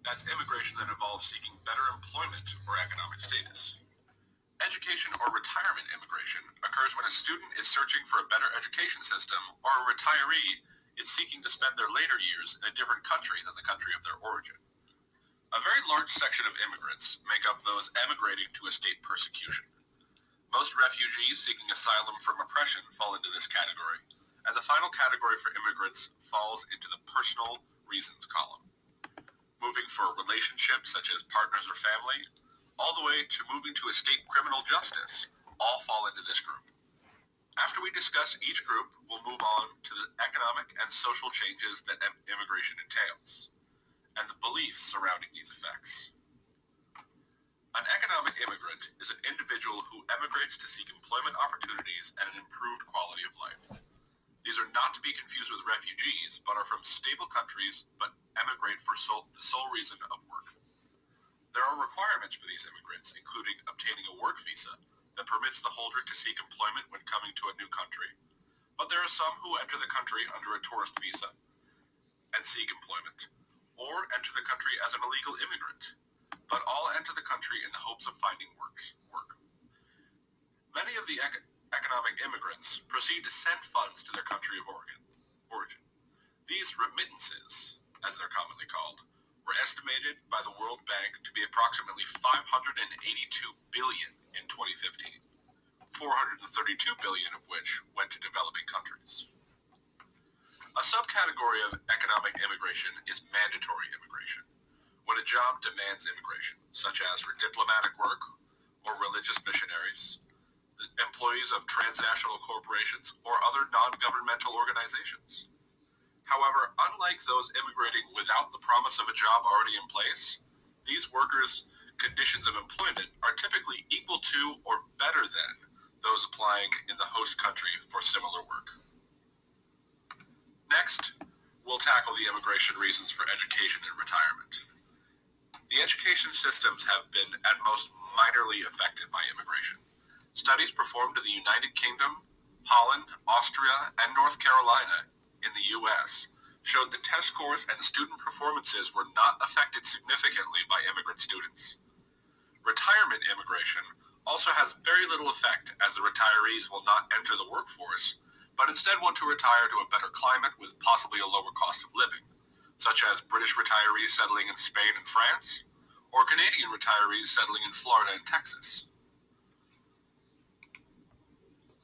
That's immigration that involves seeking better employment or economic status. Education or retirement immigration occurs when a student is searching for a better education system or a retiree is seeking to spend their later years in a different country than the country of their origin. A very large section of immigrants make up those emigrating to escape persecution. Most refugees seeking asylum from oppression fall into this category, and the final category for immigrants falls into the personal reasons column. Moving for relationships such as partners or family, all the way to moving to escape criminal justice, all fall into this group. After we discuss each group, we'll move on to the economic and social changes that immigration entails, and the beliefs surrounding these effects. An economic immigrant is an individual who emigrates to seek employment opportunities and an improved quality of life. These are not to be confused with refugees, but are from stable countries, but emigrate for the sole reason of work. There are requirements for these immigrants, including obtaining a work visa that permits the holder to seek employment when coming to a new country, but there are some who enter the country under a tourist visa and seek employment, or enter the country as an illegal immigrant, but all enter the country in the hopes of finding work. Many of the economic immigrants proceed to send funds to their country of origin. These remittances, as they're commonly called, were estimated by the World Bank to be approximately $582 billion in 2015, $432 billion of which went to developing countries. A subcategory of economic immigration is mandatory immigration, when a job demands immigration, such as for diplomatic work or religious missionaries, employees of transnational corporations, or other non-governmental organizations. However, unlike those immigrating without the promise of a job already in place, these workers' conditions of employment are typically equal to or better than those applying in the host country for similar work. Next, we'll tackle the immigration reasons for education and retirement. The education systems have been at most minorly affected by immigration. Studies performed in the United Kingdom, Holland, Austria, and North Carolina in the U.S. showed that test scores and student performances were not affected significantly by immigrant students. Retirement immigration also has very little effect, as the retirees will not enter the workforce, but instead want to retire to a better climate with possibly a lower cost of living, such as British retirees settling in Spain and France, or Canadian retirees settling in Florida and Texas.